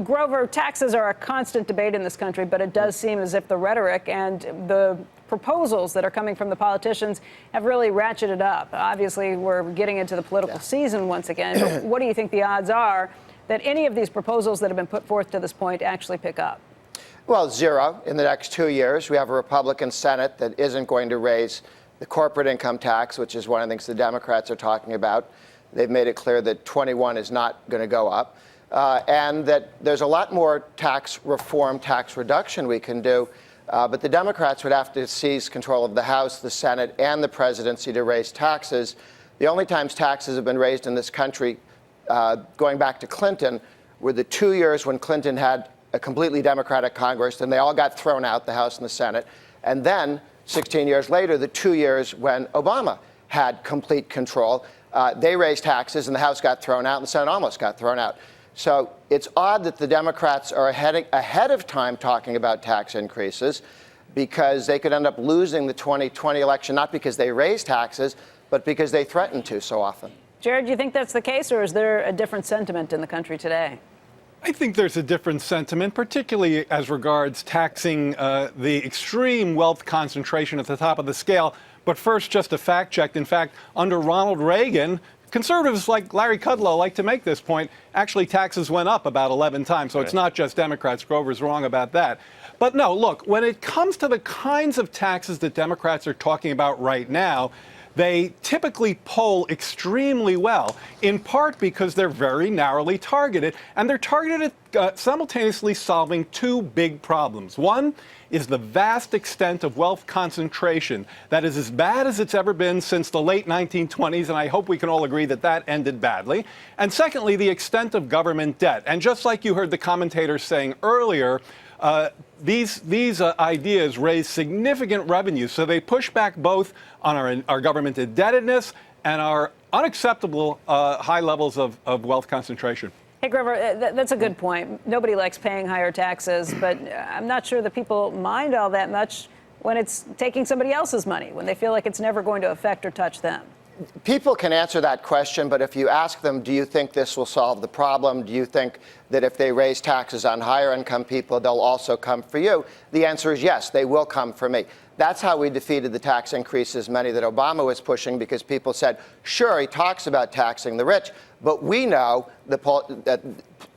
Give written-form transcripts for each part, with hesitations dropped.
Grover, taxes are a constant debate in this country, but it does seem as if the rhetoric and the proposals that are coming from the politicians have really ratcheted up. Obviously, we're getting into the political season once again. But what do you think the odds are that any of these proposals that have been put forth to this point actually pick up? Well, zero in the next 2 years. We have a Republican Senate that isn't going to raise the corporate income tax, which is one of the things the Democrats are talking about. They've made it clear that 21 is not going to go up. And that there's a lot more tax reform, tax reduction we can do. But the Democrats would have to seize control of the House, the Senate, and the presidency to raise taxes. The only times taxes have been raised in this country, going back to Clinton, were the 2 years when Clinton had a completely Democratic Congress, and they all got thrown out, the House and the Senate. And then, 16 years later, the 2 years when Obama had complete control, they raised taxes, and the House got thrown out, and the Senate almost got thrown out. So it's odd that the Democrats are ahead of time talking about tax increases, because they could end up losing the 2020 election, not because they raised taxes, but because they threatened to so often. Jared, do you think that's the case, or is there a different sentiment in the country today? I think there's a different sentiment, particularly as regards taxing the extreme wealth concentration at the top of the scale. But first, just a fact check. In fact, under Ronald Reagan, conservatives like Larry Kudlow like to make this point. Actually, taxes went up about 11 times, so it's not just Democrats. Grover's wrong about that. But no, look, when it comes to the kinds of taxes that Democrats are talking about right now, they typically poll extremely well, in part because they're very narrowly targeted, and they're targeted at simultaneously solving two big problems. One is the vast extent of wealth concentration that is as bad as it's ever been since the late 1920s, and I hope we can all agree that that ended badly. And secondly, the extent of government debt. And just like you heard the commentators saying earlier, these ideas raise significant revenue, so they push back both on our government indebtedness and our unacceptable high levels of wealth concentration. Hey, Grover, that's a good point. Nobody likes paying higher taxes, but I'm not sure that people mind all that much when it's taking somebody else's money, when they feel like it's never going to affect or touch them. People can answer that question, but if you ask them, do you think this will solve the problem? Do you think that if they raise taxes on higher income people, they'll also come for you? The answer is yes, they will come for me. That's how we defeated the tax increases, many that Obama was pushing, because people said, sure, he talks about taxing the rich, but we know that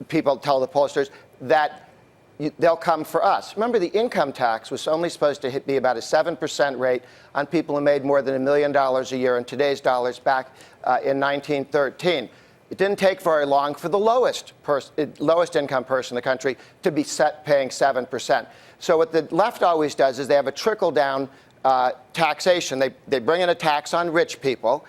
people tell the pollsters that they'll come for us. Remember, the income tax was only supposed to be about a 7% rate on people who made more than $1 million a year in today's dollars back in 1913. It didn't take very long for the lowest income person in the country to be paying 7%. So what the left always does is they have a trickle-down taxation. They bring in a tax on rich people,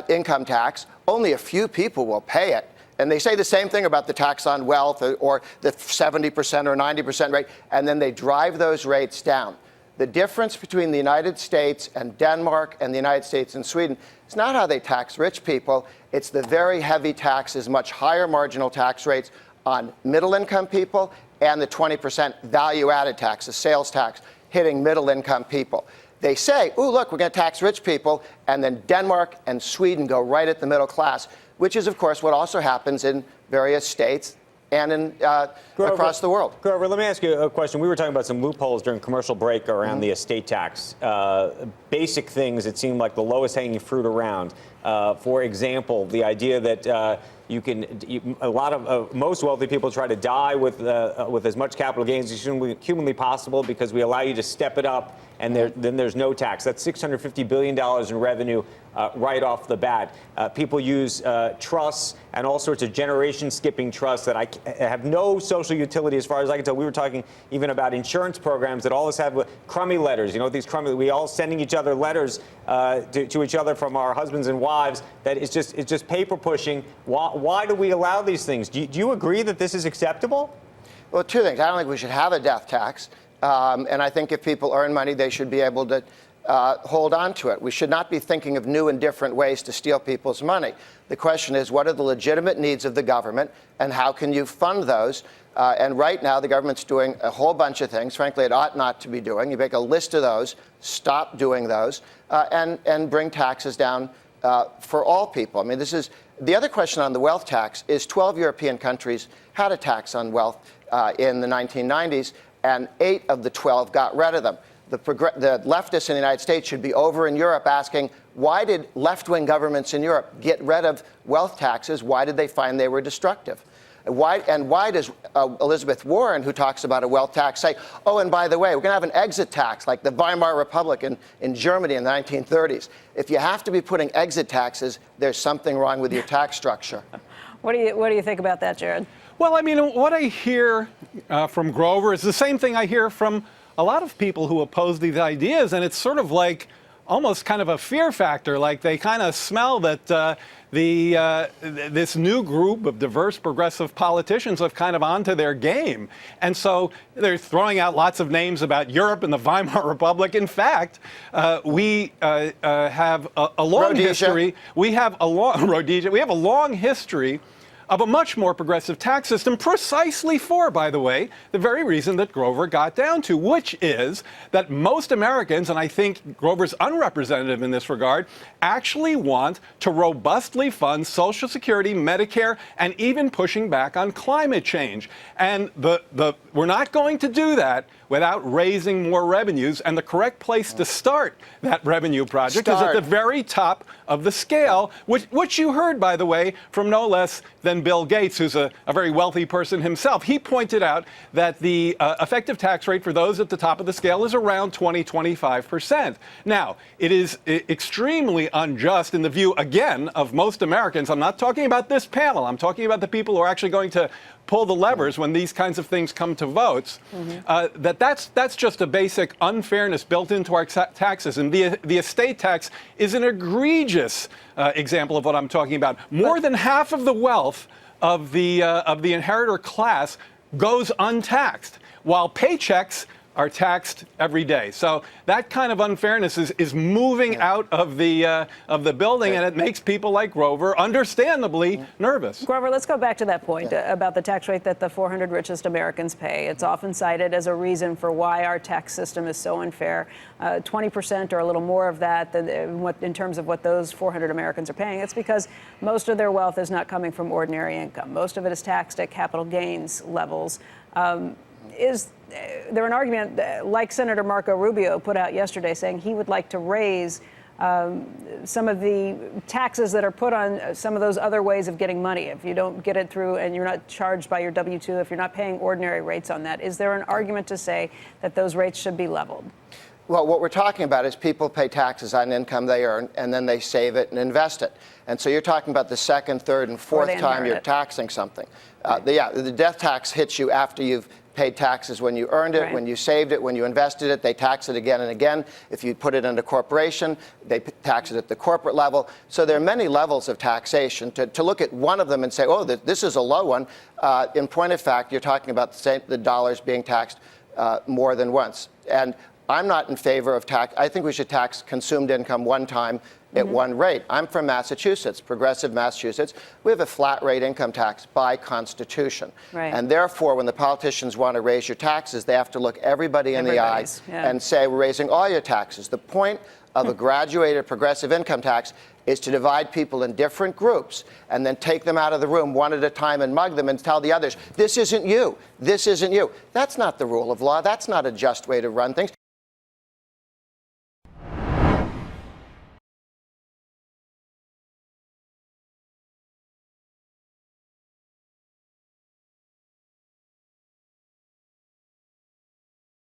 income tax. Only a few people will pay it. And they say the same thing about the tax on wealth or the 70% or 90% rate, and then they drive those rates down. The difference between the United States and Denmark and the United States and Sweden is not how they tax rich people. It's the very heavy taxes, much higher marginal tax rates on middle-income people, and the 20% value-added tax, the sales tax, hitting middle-income people. They say, ooh, look, we're going to tax rich people, and then Denmark and Sweden go right at the middle class, which is, of course, what also happens in various states and in across the world. Grover, let me ask you a question. We were talking about some loopholes during commercial break around the estate tax. Basic things, it seemed like the lowest hanging fruit around. For example, the idea that most wealthy people try to die with as much capital gains as humanly possible because we allow you to step it up, and then there's no tax. That's $650 billion in revenue right off the bat. People use trusts and all sorts of generation-skipping trusts that have no social utility as far as I can tell. We were talking even about insurance programs that all of us have crummy letters. You know, these crummy, we all sending each other letters to each other from our husbands and wives. That it's just paper pushing. Why do we allow these things? Do you agree that this is acceptable? Well, two things. I don't think we should have a death tax. And I think if people earn money, they should be able to hold on to it. We should not be thinking of new and different ways to steal people's money. The question is, what are the legitimate needs of the government, and how can you fund those? And right now, the government's doing a whole bunch of things, frankly, it ought not to be doing. You make a list of those, stop doing those, and bring taxes down for all people. I mean, this is The other question on the wealth tax is 12 European countries had a tax on wealth in the 1990s, and 8 of the 12 got rid of them. The leftists in the United States should be over in Europe asking, why did left-wing governments in Europe get rid of wealth taxes? Why did they find they were destructive? Why does Elizabeth Warren, who talks about a wealth tax, say, oh, and by the way, we're going to have an exit tax like the Weimar Republic in Germany in the 1930s? If you have to be putting exit taxes, there's something wrong with your tax structure. What do you think about that, Jared? Well, I mean, what I hear from Grover is the same thing I hear from a lot of people who oppose these ideas, and it's sort of like almost kind of a fear factor, like they kind of smell that this new group of diverse progressive politicians have kind of onto their game. And so they're throwing out lots of names about Europe and the Weimar Republic. In fact, we have a long Rhodesia. history. We have a long Rhodesia. We have a long history of a much more progressive tax system, precisely for, by the way, the very reason that Grover got down to, which is that most Americans, and I think Grover's unrepresentative in this regard, actually want to robustly fund Social Security, Medicare, and even pushing back on climate change. And we're not going to do that without raising more revenues, and the correct place to start that revenue project is at the very top of the scale, which you heard, by the way, from no less than Bill Gates, who's a very wealthy person himself. He pointed out that the effective tax rate for those at the top of the scale is around 20-25%. Now, it is extremely unjust in the view, again, of most Americans. I'm not talking about this panel. I'm talking about the people who are actually going to pull the levers when these kinds of things come to votes, that's just a basic unfairness built into our taxes. And the estate tax is an egregious example of what I'm talking about. More than half of the wealth of the inheritor class goes untaxed, while paychecks are taxed every day. So that kind of unfairness is moving out of the building, and it makes people like Grover understandably nervous. Grover, let's go back to that point about the tax rate that the 400 richest Americans pay. It's often cited as a reason for why our tax system is so unfair. 20% or a little more of that in terms of what those 400 Americans are paying. It's because most of their wealth is not coming from ordinary income. Most of it is taxed at capital gains levels. Is there an argument, like Senator Marco Rubio put out yesterday, saying he would like to raise some of the taxes that are put on some of those other ways of getting money? If you don't get it through and you're not charged by your W-2, if you're not paying ordinary rates on that, is there an argument to say that those rates should be leveled? Well, what we're talking about is people pay taxes on income they earn, and then they save it and invest it. And so you're talking about the second, third, and fourth time you're taxing something. The death tax hits you after you've paid taxes when you earned it, when you saved it, when you invested it. They tax it again and again. If you put it in a corporation, they tax it at the corporate level. So there are many levels of taxation. To look at one of them and say, oh, this is a low one, in point of fact, you're talking about the dollars being taxed more than once. And I'm not in favor of tax. I think we should tax consumed income one time at one rate. I'm from Massachusetts, progressive Massachusetts. We have a flat rate income tax by Constitution. And therefore, when the politicians want to raise your taxes, they have to look everybody in the eye and say, we're raising all your taxes. The point of a graduated progressive income tax is to divide people in different groups and then take them out of the room one at a time and mug them and tell the others, this isn't you, this isn't you. That's not the rule of law. That's not a just way to run things.